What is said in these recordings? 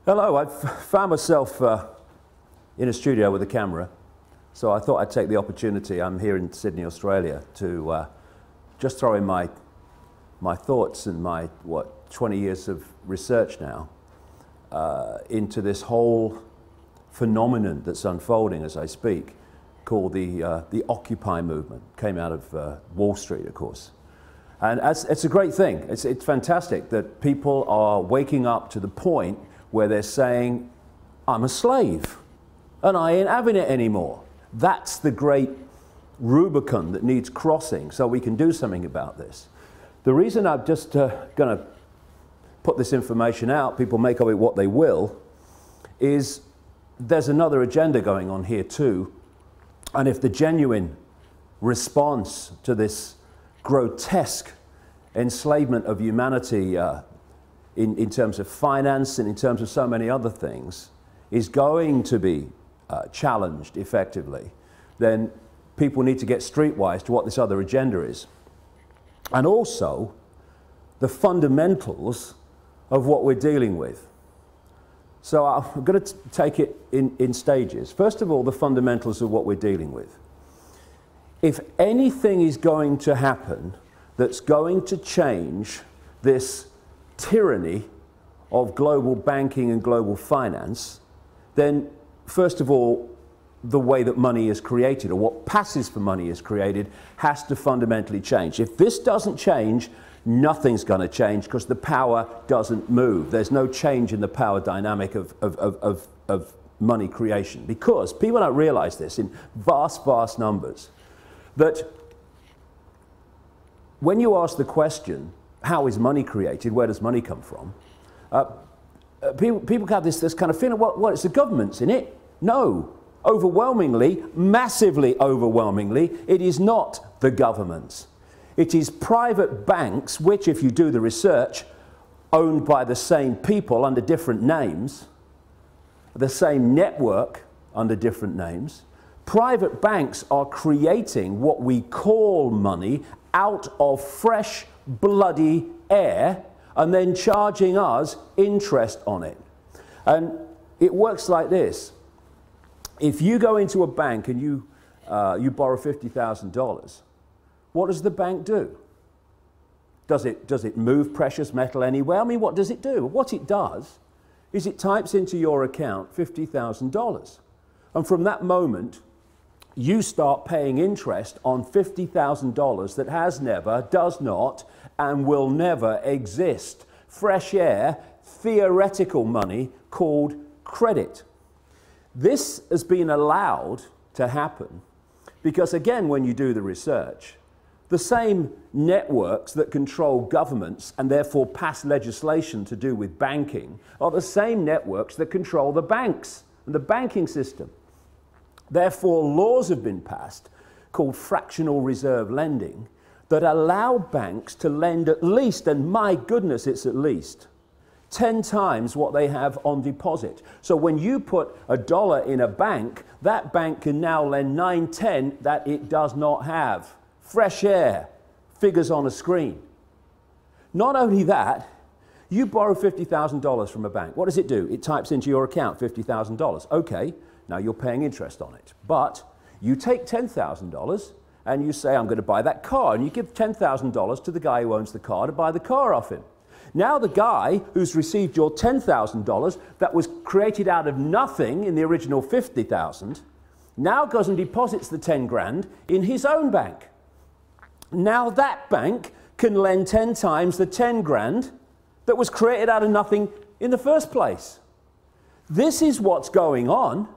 Hello, I've found myself in a studio with a camera, so I thought I'd take the opportunity. I'm here in Sydney, Australia, to just throw in my thoughts and my, 20 years of research now into this whole phenomenon that's unfolding as I speak, called the Occupy movement. Came out of Wall Street, of course. And it's a great thing. It's fantastic that people are waking up to the point where they're saying, I'm a slave and I ain't having it anymore. That's the great Rubicon that needs crossing so we can do something about this. The reason I'm just going to put this information out, people make of it what they will, is there's another agenda going on here too. And if the genuine response to this grotesque enslavement of humanity in terms of finance and in terms of so many other things is going to be challenged effectively, then people need to get streetwise to what this other agenda is. And also the fundamentals of what we're dealing with. So I'm going to take it in stages. First of all, the fundamentals of what we're dealing with. If anything is going to happen that's going to change this tyranny of global banking and global finance, then first of all, the way that money is created, or what passes for money is created, has to fundamentally change. If this doesn't change, nothing's going to change because the power doesn't move. There's no change in the power dynamic of money creation, because people don't realize this in vast, vast numbers, that when you ask the question, how is money created, where does money come from, people have this kind of feeling, well, it's the government's in it. No. Overwhelmingly, massively overwhelmingly, it is not the government's. It is private banks, which, if you do the research, owned by the same people under different names, the same network under different names. Private banks are creating what we call money out of fresh, bloody air and then charging us interest on it. And it works like this. If you go into a bank and you borrow $50,000, what does the bank do? Does it move precious metal anywhere? I mean, what does it do? What it does is it types into your account $50,000. And from that moment, you start paying interest on $50,000 that has never, does not, and will never exist. Fresh air, theoretical money called credit. This has been allowed to happen because, again, when you do the research, the same networks that control governments and therefore pass legislation to do with banking are the same networks that control the banks and the banking system. Therefore, laws have been passed called fractional reserve lending that allow banks to lend at least, and my goodness, it's at least 10 times what they have on deposit. So when you put $1 in a bank, that bank can now lend 9/10 that it does not have. Fresh air, figures on a screen. Not only that, you borrow $50,000 from a bank. What does it do? It types into your account $50,000. Okay, now you're paying interest on it. But you take $10,000 and you say, I'm going to buy that car. And you give $10,000 to the guy who owns the car to buy the car off him. Now the guy who's received your $10,000 that was created out of nothing in the original $50,000 now goes and deposits the 10 grand in his own bank. Now that bank can lend 10 times the 10 grand that was created out of nothing in the first place. This is what's going on.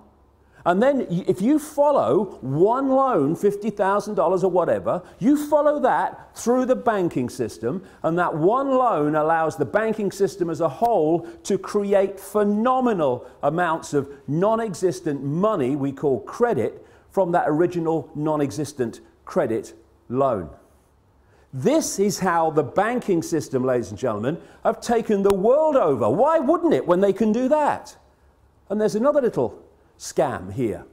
And then if you follow one loan, $50,000 or whatever, you follow that through the banking system, and that one loan allows the banking system as a whole to create phenomenal amounts of non-existent money we call credit from that original non-existent credit loan. This is how the banking system, ladies and gentlemen, have taken the world over. Why wouldn't it when they can do that? And there's another little scam here.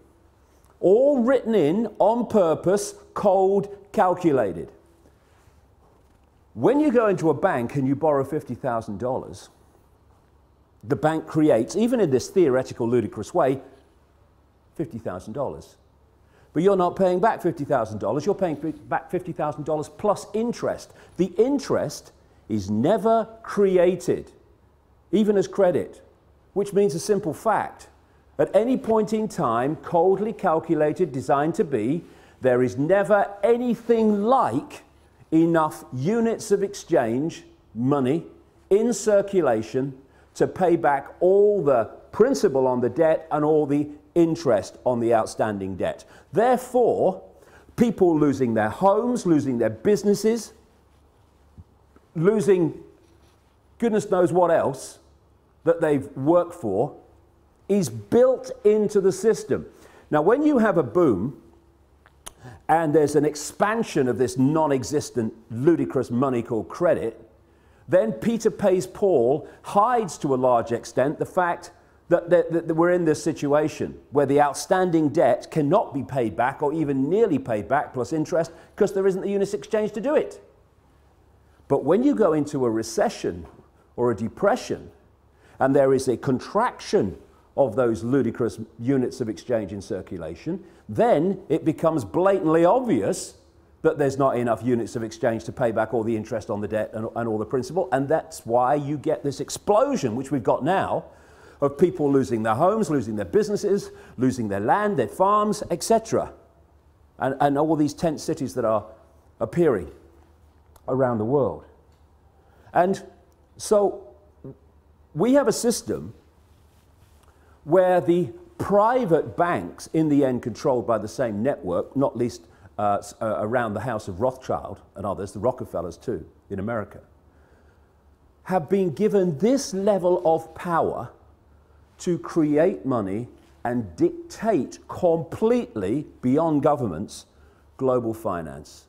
All written in on purpose, cold, calculated. When you go into a bank and you borrow $50,000, the bank creates, even in this theoretical, ludicrous way, $50,000. But you're not paying back $50,000, you're paying back $50,000 plus interest. The interest is never created, even as credit, which means a simple fact. At any point in time, coldly calculated, designed to be, there is never anything like enough units of exchange, money, in circulation to pay back all the principal on the debt and all the interest on the outstanding debt. Therefore, people losing their homes, losing their businesses, losing goodness knows what else that they've worked for is built into the system. Now, when you have a boom and there's an expansion of this non-existent, ludicrous money called credit, then Peter Pays Paul hides to a large extent the fact that we're in this situation where the outstanding debt cannot be paid back or even nearly paid back plus interest because there isn't the units exchange to do it. But when you go into a recession or a depression and there is a contraction of those ludicrous units of exchange in circulation, then it becomes blatantly obvious that there's not enough units of exchange to pay back all the interest on the debt and all the principal, and that's why you get this explosion, which we've got now, of people losing their homes, losing their businesses, losing their land, their farms, etc. And all these tent cities that are appearing around the world. And so we have a system where the private banks, in the end controlled by the same network, not least around the house of Rothschild and others, the Rockefellers too, in America, have been given this level of power to create money and dictate completely, beyond governments, global finance.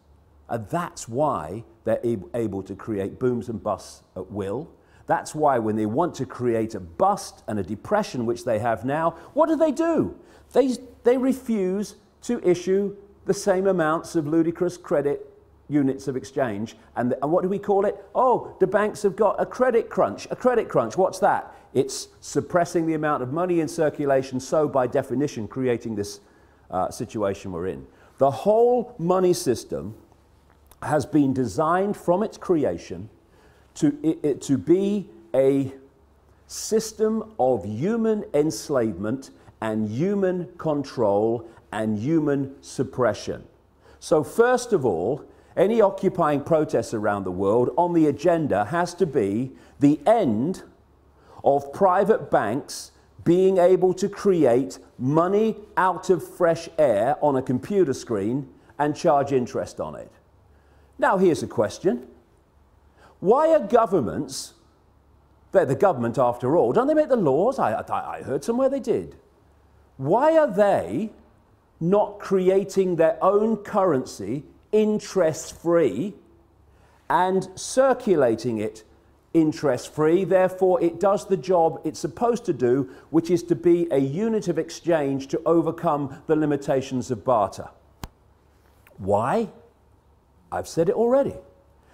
And that's why they're able to create booms and busts at will. That's why when they want to create a bust and a depression, which they have now, what do? They refuse to issue the same amounts of ludicrous credit units of exchange. And what do we call it? Oh, the banks have got a credit crunch. A credit crunch, what's that? It's suppressing the amount of money in circulation, so by definition creating this situation we're in. The whole money system has been designed from its creation to be a system of human enslavement and human control and human suppression. So first of all, any occupying protests around the world on the agenda has to be the end of private banks being able to create money out of fresh air on a computer screen and charge interest on it. Now here's a question. Why are governments, they're the government after all, don't they make the laws? I heard somewhere they did. Why are they not creating their own currency interest-free and circulating it interest-free? Therefore, it does the job it's supposed to do, which is to be a unit of exchange to overcome the limitations of barter. Why? I've said it already.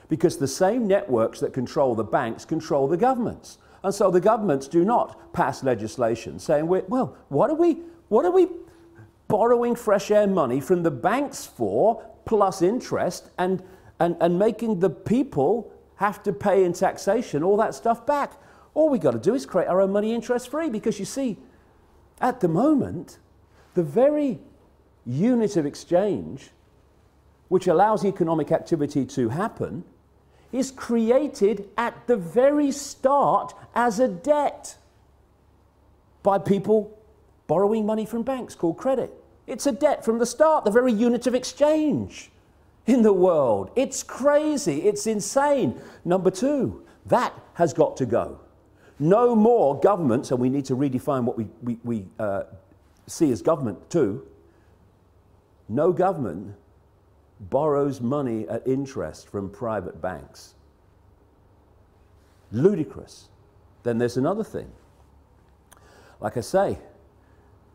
Because the same networks that control the banks control the governments. And so the governments do not pass legislation saying, well, what are we borrowing fresh air money from the banks for, plus interest, and making the people have to pay in taxation all that stuff back? All we got to do is create our own money interest-free, because you see, at the moment, the very unit of exchange which allows economic activity to happen is created at the very start as a debt by people borrowing money from banks called credit. It's a debt from the start, the very unit of exchange in the world. It's crazy, it's insane. Number two, that has got to go. No more governments, and we need to redefine what we see as government too. No government borrows money at interest from private banks. Ludicrous. Then there's another thing. Like I say,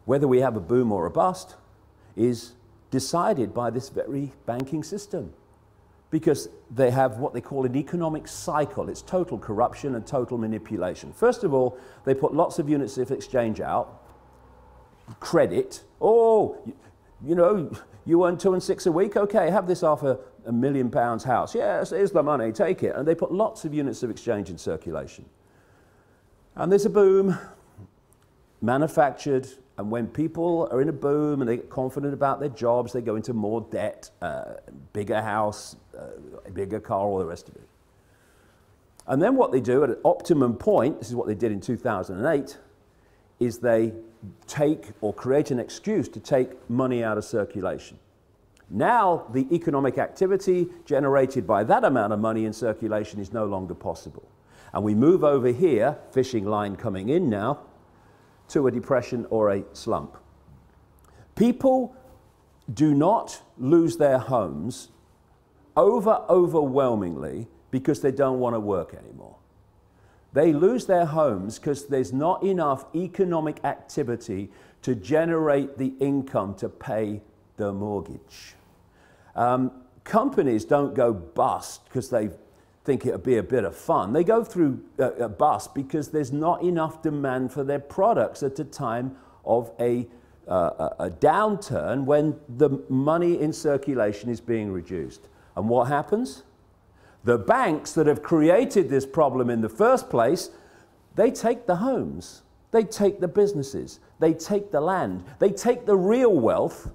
whether we have a boom or a bust is decided by this very banking system. because they have what they call an economic cycle. It's total corruption and total manipulation. First of all, they put lots of units of exchange out, credit. Oh, you know, you earn 2 and 6 a week? Okay, have this off a £1 million house. Yes, here's the money, take it. And they put lots of units of exchange in circulation. And there's a boom, manufactured, and when people are in a boom and they get confident about their jobs, they go into more debt, bigger house, bigger car, all the rest of it. And then what they do at an optimum point, this is what they did in 2008, is they take or create an excuse to take money out of circulation. Now the economic activity generated by that amount of money in circulation is no longer possible. And we move over here, fishing line coming in now, to a depression or a slump. People do not lose their homes overwhelmingly because they don't want to work anymore. They lose their homes because there's not enough economic activity to generate the income to pay the mortgage. Companies don't go bust because they think it would be a bit of fun. They go through a bust because there's not enough demand for their products at a time of a downturn when the money in circulation is being reduced. And what happens? The banks that have created this problem in the first place, they take the homes, they take the businesses, they take the land, they take the real wealth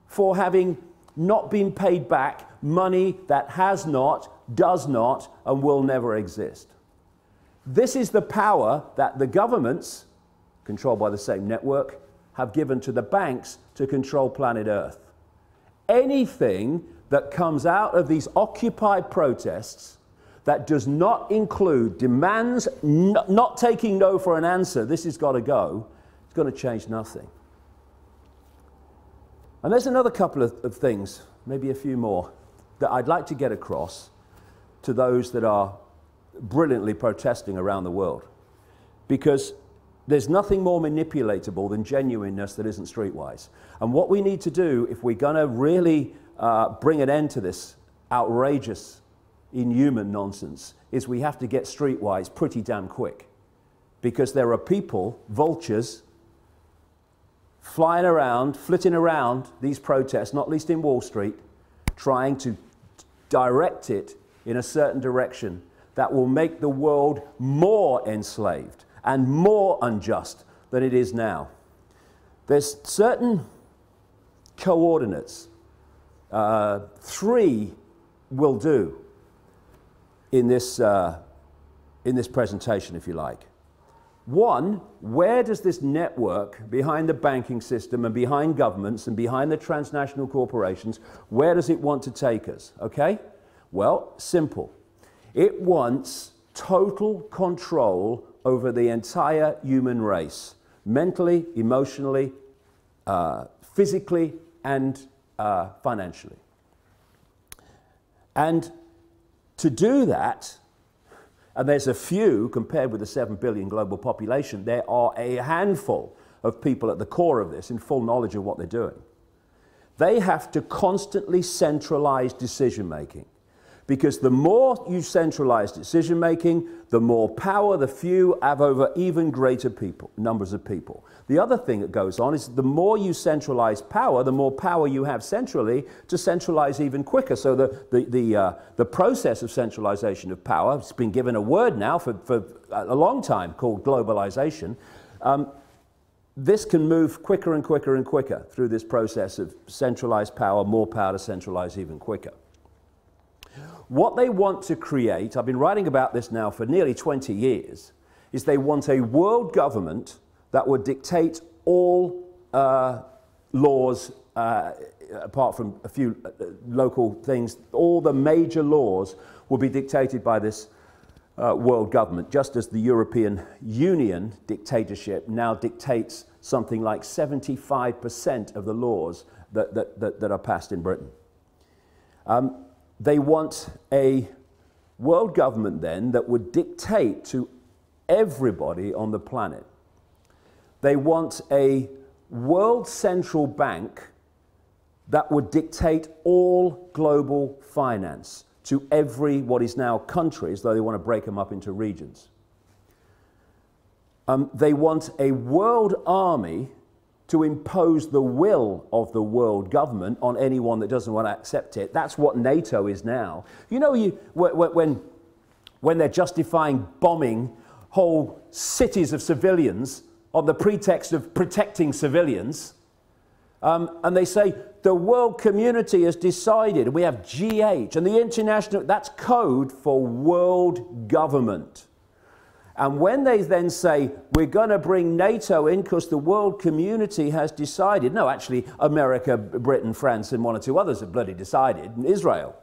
for having not been paid back money that has not, does not, and will never exist. This is the power that the governments, controlled by the same network, have given to the banks to control planet Earth. Anything that comes out of these Occupy protests that does not include demands, not taking no for an answer, this has got to go, it's going to change nothing. And there's another couple of things, maybe a few more, that I'd like to get across to those that are brilliantly protesting around the world. Because there's nothing more manipulatable than genuineness that isn't streetwise. And what we need to do, if we're going to really bring an end to this outrageous, inhuman nonsense, is we have to get streetwise pretty damn quick. Because there are people, vultures, flying around, flitting around these protests, not least in Wall Street, trying to direct it in a certain direction that will make the world more enslaved and more unjust than it is now. There's certain coordinates, 3 will do in this presentation, if you like. 1, where does this network behind the banking system and behind governments and behind the transnational corporations, where does it want to take us? Okay? Well, simple. It wants total control over the entire human race, mentally, emotionally, physically, and financially. And to do that, and there's a few, compared with the 7 billion global population, there are a handful of people at the core of this in full knowledge of what they're doing. They have to constantly centralize decision-making. Because the more you centralize decision-making, the more power the few have over even greater numbers of people. The other thing that goes on is the more you centralize power, the more power you have centrally to centralize even quicker. So the process of centralization of power, it's been given a word now for a long time called globalization. This can move quicker and quicker and quicker through this process of centralized power, more power to centralize even quicker. What they want to create, I've been writing about this now for nearly 20 years, is they want a world government that would dictate all laws, apart from a few local things. All the major laws will be dictated by this world government, just as the European Union dictatorship now dictates something like 75% of the laws that are passed in Britain. They want a world government then that would dictate to everybody on the planet. They want a world central bank that would dictate all global finance to every what is now countries, though they want to break them up into regions. They want a world army to impose the will of the world government on anyone that doesn't want to accept it. That's what NATO is now. You know, when they're justifying bombing whole cities of civilians on the pretext of protecting civilians, and they say the world community has decided, we have G8, and the international, that's code for world government. And when they then say, we're going to bring NATO in because the world community has decided, no, actually, America, Britain, France, and one or two others have bloody decided, and Israel.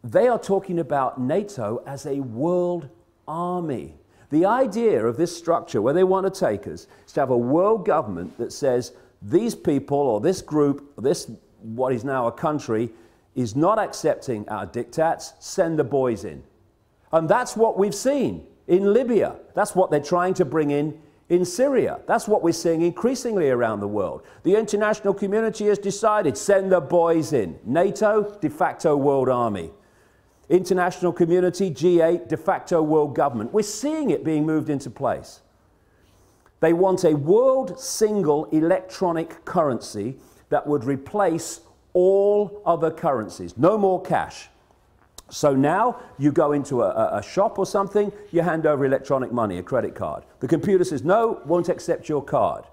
They are talking about NATO as a world army. The idea of this structure, where they want to take us, is to have a world government that says, these people, or this group, or this, what is now a country, is not accepting our diktats, send the boys in. And that's what we've seen in Libya. That's what they're trying to bring in Syria. That's what we're seeing increasingly around the world. The international community has decided, send the boys in. NATO, de facto world army. International community, G8, de facto world government. We're seeing it being moved into place. They want a world single electronic currency that would replace all other currencies. No more cash. So now you go into a shop or something, you hand over electronic money, a credit card. The computer says, no, won't accept your card.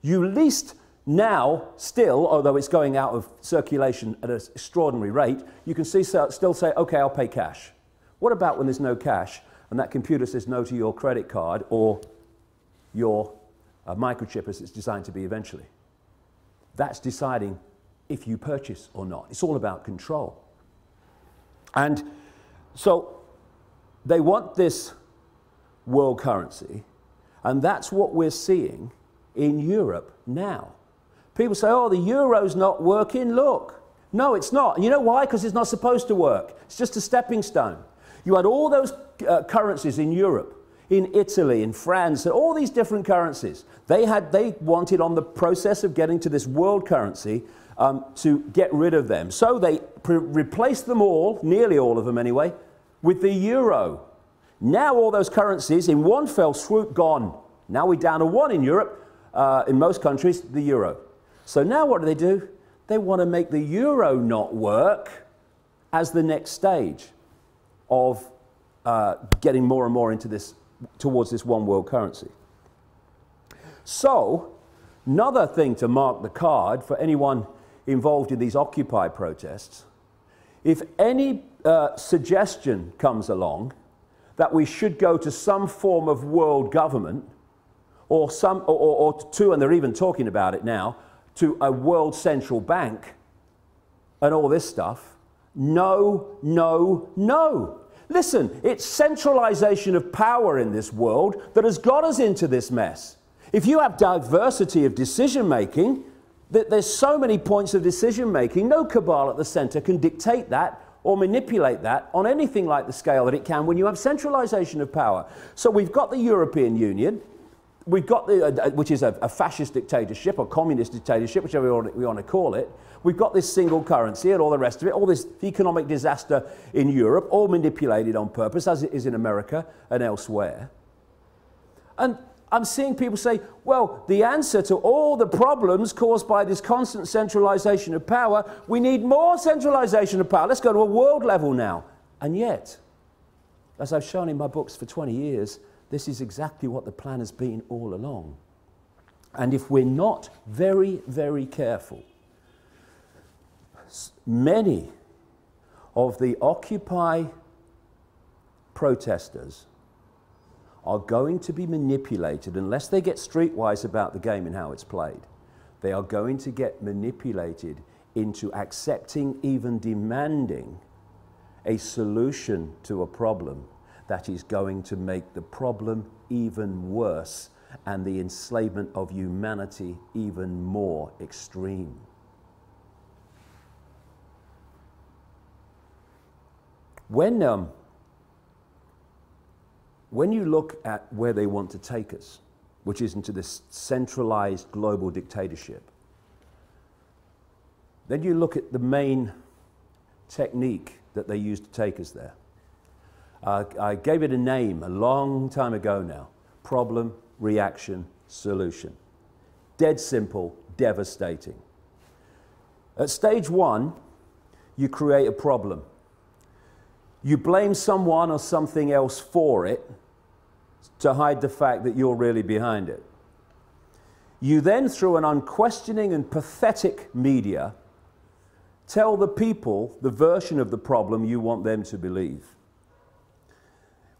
You least now, still, although it's going out of circulation at an extraordinary rate, you can still say, okay, I'll pay cash. What about when there's no cash and that computer says no to your credit card or your microchip as it's designed to be eventually? That's deciding if you purchase or not. It's all about control. And so they want this world currency, and that's what we're seeing in Europe now. People say, oh, the euro's not working. Look. No, it's not. And you know why? Because it's not supposed to work. It's just a stepping stone. You had all those currencies in Europe, in Italy, in France, and all these different currencies. They wanted on the process of getting to this world currency to get rid of them. So they replaced them all, nearly all of them anyway, with the euro. Now all those currencies in one fell swoop gone. Now we're down to one in Europe, in most countries, the euro. So now what do? They want to make the euro not work as the next stage of getting more and more into this, towards this one world currency. So another thing to mark the card for anyone involved in these Occupy protests, if any suggestion comes along that we should go to some form of world government, or to, and they're even talking about it now, to a world central bank and all this stuff, no, no, no. Listen, it's centralization of power in this world that has got us into this mess. If you have diversity of decision making, there's so many points of decision making, no cabal at the center can dictate that or manipulate that on anything like the scale that it can when you have centralization of power. So we've got the European Union, we've got which is a fascist dictatorship or communist dictatorship, whichever we want to call it. We've got this single currency and all the rest of it, all this economic disaster in Europe, all manipulated on purpose, as it is in America and elsewhere. And I'm seeing people say, well, the answer to all the problems caused by this constant centralization of power, we need more centralization of power. Let's go to a world level now. And yet, as I've shown in my books for 20 years, this is exactly what the plan has been all along. And if we're not very, very careful, many of the Occupy protesters are going to be manipulated, unless they get streetwise about the game and how it's played. They are going to get manipulated into accepting, even demanding, a solution to a problem that is going to make the problem even worse and the enslavement of humanity even more extreme. When you look at where they want to take us, which is into this centralized global dictatorship, Then you look at the main technique that they used to take us there. I gave it a name a long time ago now. Problem, reaction, solution. Dead simple, devastating. At stage one, you create a problem. You blame someone or something else for it to hide the fact that you're really behind it. You then, through an unquestioning and pathetic media, tell the people the version of the problem you want them to believe.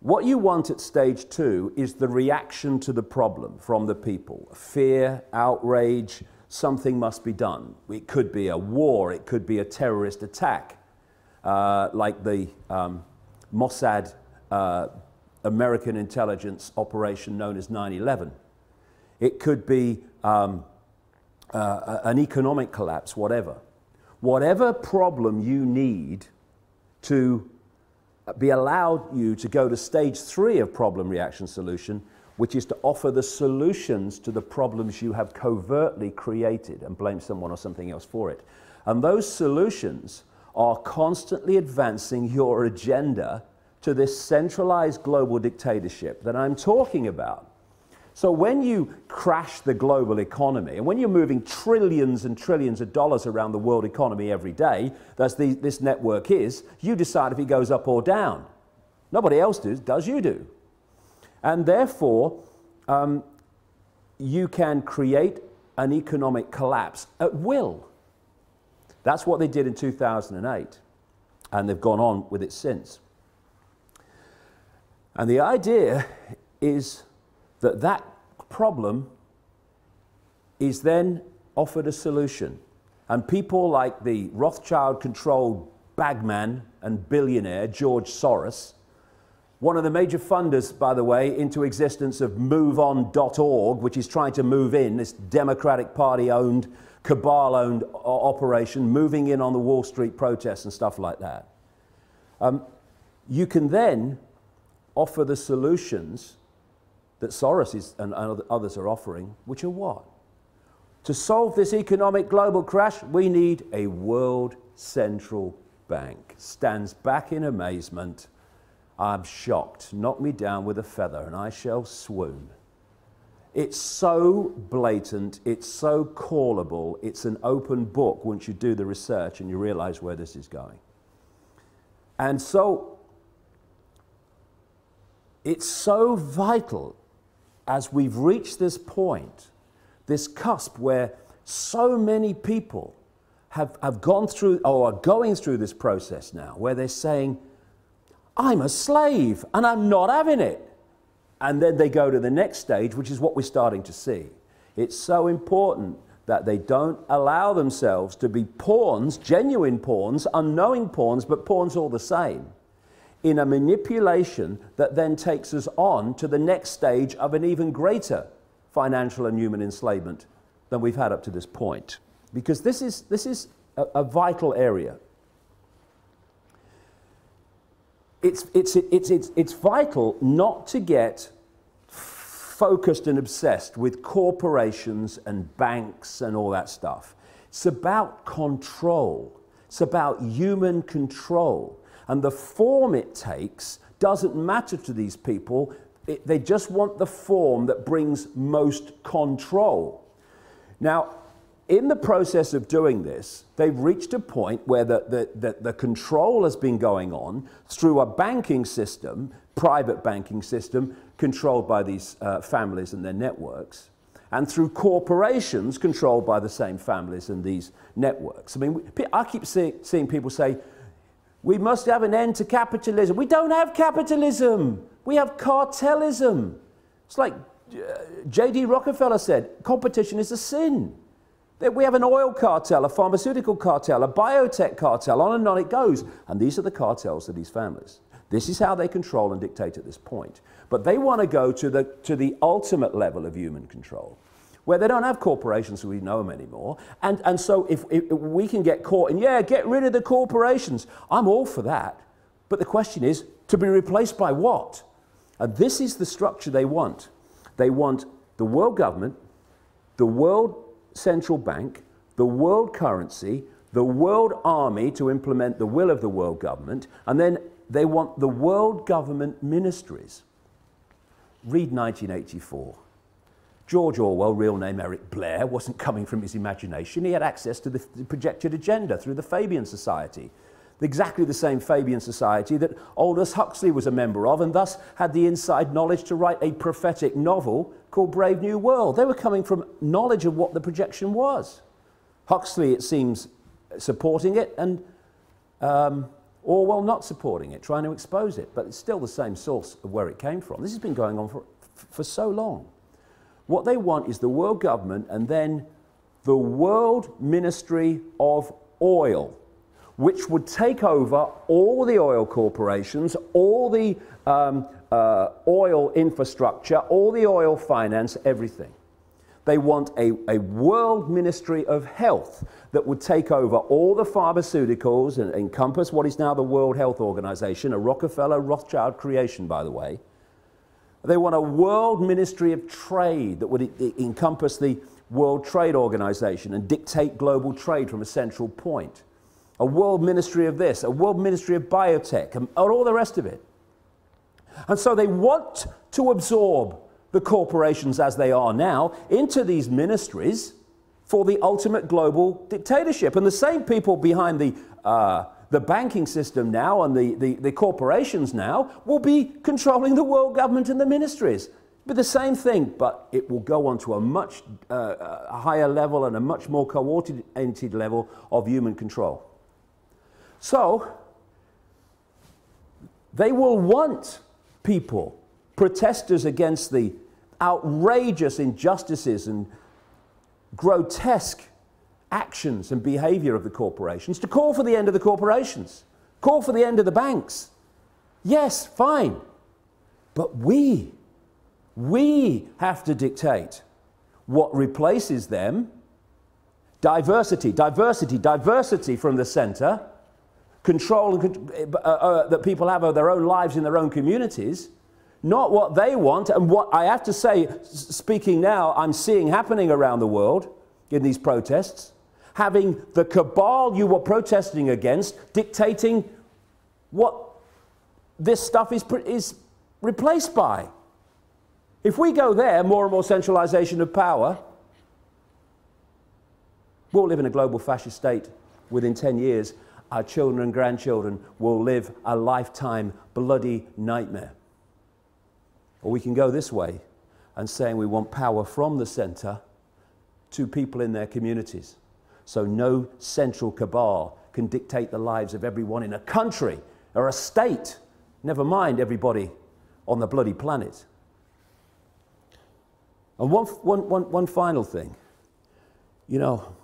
What you want at stage two is the reaction to the problem from the people. Fear, outrage, something must be done. It could be a war, it could be a terrorist attack, like the Mossad American intelligence operation known as 9/11. It could be an economic collapse, whatever. Whatever problem you need to be allowed you to go to stage three of problem, reaction, solution, which is to offer the solutions to the problems you have covertly created and blame someone or something else for it. And those solutions are constantly advancing your agenda to this centralized global dictatorship that I'm talking about. So when you crash the global economy, and when you're moving trillions and trillions of dollars around the world economy every day, that's this network is, you decide if it goes up or down. Nobody else does, you do. And therefore, you can create an economic collapse at will. That's what they did in 2008, and they've gone on with it since. And the idea is that that problem is then offered a solution. And people like the Rothschild-controlled bagman and billionaire George Soros, one of the major funders, by the way, into existence of MoveOn.org, which is trying to move in, this Democratic Party-owned, cabal-owned operation, moving in on the Wall Street protests and stuff like that. You can then offer the solutions that Soros and others are offering, which are what? To solve this economic global crash, we need a world central bank. Stands back in amazement. I'm shocked. Knock me down with a feather and I shall swoon. It's so blatant, it's so callable, it's an open book once you do the research and you realize where this is going. And so, it's so vital as we've reached this point, this cusp where so many people have gone through or are going through this process now, where they're saying, I'm a slave and I'm not having it. And then they go to the next stage, which is what we're starting to see. It's so important that they don't allow themselves to be pawns, genuine pawns, unknowing pawns, but pawns all the same, in a manipulation that then takes us on to the next stage of an even greater financial and human enslavement than we've had up to this point. Because this is a vital area. It's vital not to get focused and obsessed with corporations and banks and all that stuff. It's about control. It's about human control. And the form it takes doesn't matter to these people. They just want the form that brings most control. Now, in the process of doing this, they've reached a point where the control has been going on through a banking system, private banking system, controlled by these families and their networks, and through corporations controlled by the same families and these networks. I mean, I keep seeing people say, we must have an end to capitalism. We don't have capitalism. We have cartelism. It's like J.D. Rockefeller said, competition is a sin. We have an oil cartel, a pharmaceutical cartel, a biotech cartel, on and on it goes. And these are the cartels of these families. This is how they control and dictate at this point. But they want to go to the ultimate level of human control, where they don't have corporations, so we know them anymore. And so if we can get caught in, yeah, get rid of the corporations, I'm all for that. But the question is, to be replaced by what? And this is the structure they want. They want the world government, the world central bank, the world currency, the world army to implement the will of the world government, and then they want the world government ministries. Read 1984. George Orwell, real name Eric Blair, wasn't coming from his imagination. He had access to the projected agenda through the Fabian Society. Exactly the same Fabian Society that Aldous Huxley was a member of, and thus had the inside knowledge to write a prophetic novel called Brave New World. They were coming from knowledge of what the projection was. Huxley, it seems, supporting it, and Orwell not supporting it, trying to expose it. But it's still the same source of where it came from. This has been going on for so long. What they want is the world government and then the World Ministry of Oil, which would take over all the oil corporations, all the oil infrastructure, all the oil finance, everything. They want a world ministry of health that would take over all the pharmaceuticals and encompass what is now the World Health Organization, a Rockefeller Rothschild creation, by the way. They want a world ministry of trade that would encompass the World Trade Organization and dictate global trade from a central point. A world ministry of this, a world ministry of biotech, and all the rest of it. And so they want to absorb the corporations as they are now into these ministries for the ultimate global dictatorship. And the same people behind the banking system now and the corporations now will be controlling the world government and the ministries. But the same thing, but it will go on to a much higher level and a much more coordinated level of human control. So, they will want people, protesters against the outrageous injustices and grotesque actions and behavior of the corporations, to call for the end of the corporations, call for the end of the banks. Yes, fine. But we have to dictate what replaces them. Diversity, diversity, diversity from the center. Control that people have of their own lives in their own communities, not what they want. And what I have to say, speaking now, I'm seeing happening around the world in these protests, having the cabal you were protesting against dictating what this stuff is replaced by. If we go there, more and more centralization of power, we'll live in a global fascist state within 10 years. Our children and grandchildren will live a lifetime bloody nightmare. Or we can go this way and saying we want power from the center to people in their communities. So no central cabal can dictate the lives of everyone in a country or a state, never mind everybody on the bloody planet. And one final thing. You know,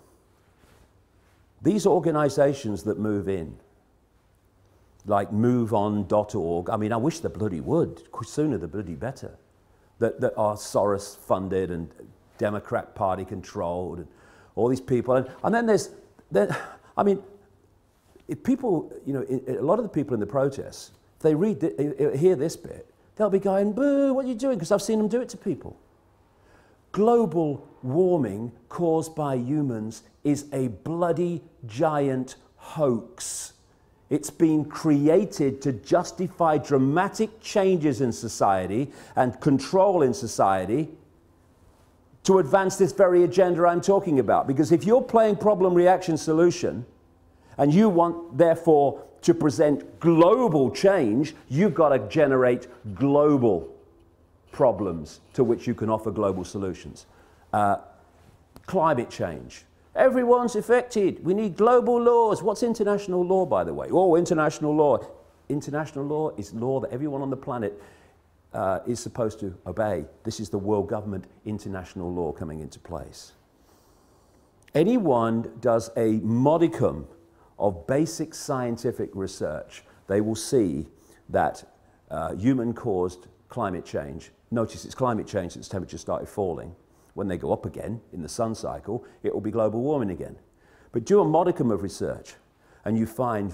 these organizations that move in, like moveon.org, I mean, I wish the bloody would, sooner the bloody better, that are Soros funded and Democrat Party controlled, and all these people. And then I mean, if people, you know, a lot of the people in the protests, if they hear this bit, they'll be going, boo, what are you doing? Because I've seen them do it to people. Global warming caused by humans is a bloody giant hoax. It's been created to justify dramatic changes in society and control in society to advance this very agenda I'm talking about. Because if you're playing problem, reaction, solution, and you want, therefore, to present global change, you've got to generate global problems to which you can offer global solutions. Climate change. Everyone's affected. We need global laws. What's international law, by the way? Oh, international law. International law is law that everyone on the planet is supposed to obey. This is the world government international law coming into place. Anyone does a modicum of basic scientific research, they will see that human-caused climate change, notice it's climate change since temperatures started falling. When they go up again in the sun cycle, it will be global warming again. But do a modicum of research and you find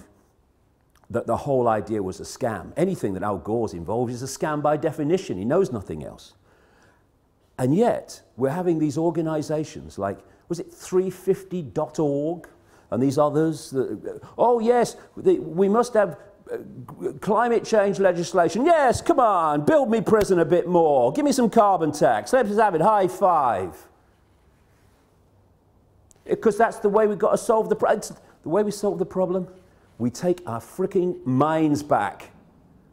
that the whole idea was a scam. Anything that Al Gore's involved is a scam by definition. He knows nothing else. And yet, we're having these organizations like, was it 350.org, and these others, oh yes, we must have climate change legislation. Yes, come on, build me prison a bit more. Give me some carbon tax. Let's have it, high five. Because that's the way we've got to solve the problem. The way we solve the problem, we take our freaking minds back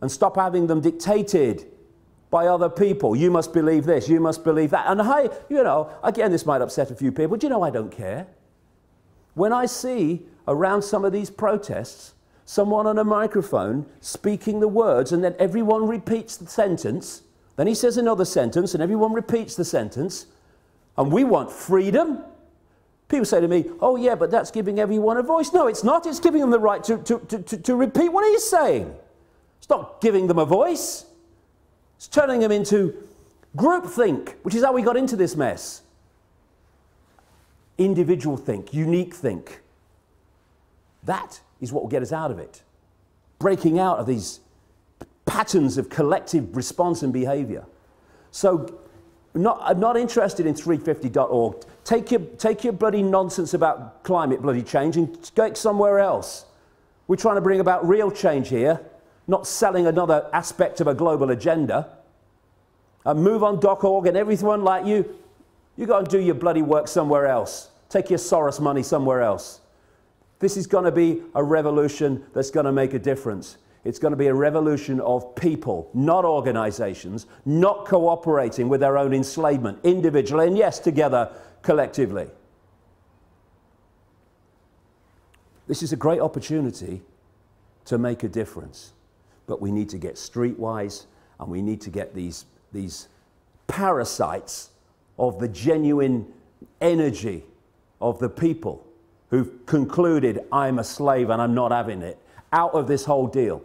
and stop having them dictated by other people. You must believe this, you must believe that. And you know, again, this might upset a few people, but you know I don't care. When I see around some of these protests, someone on a microphone speaking the words and then everyone repeats the sentence, then he says another sentence and everyone repeats the sentence, and we want freedom. People say to me, oh yeah, but that's giving everyone a voice. No, it's not. It's giving them the right to repeat what he's saying. It's not giving them a voice. It's turning them into groupthink, which is how we got into this mess. Individual think, unique think. That is what will get us out of it. Breaking out of these patterns of collective response and behavior. So I'm not interested in 350.org. Take your bloody nonsense about climate bloody change and go somewhere else. We're trying to bring about real change here, not selling another aspect of a global agenda. And move on .org and everyone like you go and do your bloody work somewhere else. Take your Soros money somewhere else. This is going to be a revolution that's going to make a difference. It's going to be a revolution of people, not organizations, not cooperating with their own enslavement, individually, and yes, together, collectively. This is a great opportunity to make a difference. But we need to get streetwise, and we need to get these parasites of the genuine energy of the people who've concluded, I'm a slave and I'm not having it, out of this whole deal.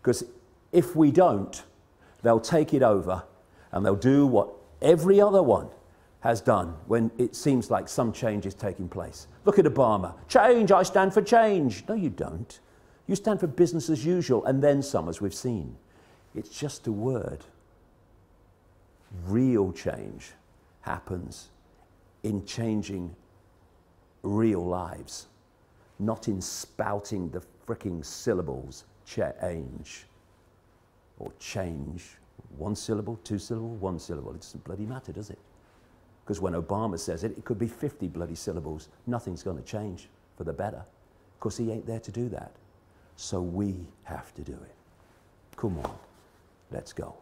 Because if we don't, they'll take it over and they'll do what every other one has done when it seems like some change is taking place. Look at Obama. Change, I stand for change. No, you don't. You stand for business as usual and then some, as we've seen. It's just a word. Real change happens in changing real lives, not in spouting the fricking syllables change or change. One syllable, two syllable, one syllable. It doesn't bloody matter, does it? Because when Obama says it, it could be 50 bloody syllables. Nothing's going to change for the better because he ain't there to do that. So we have to do it. Come on, let's go.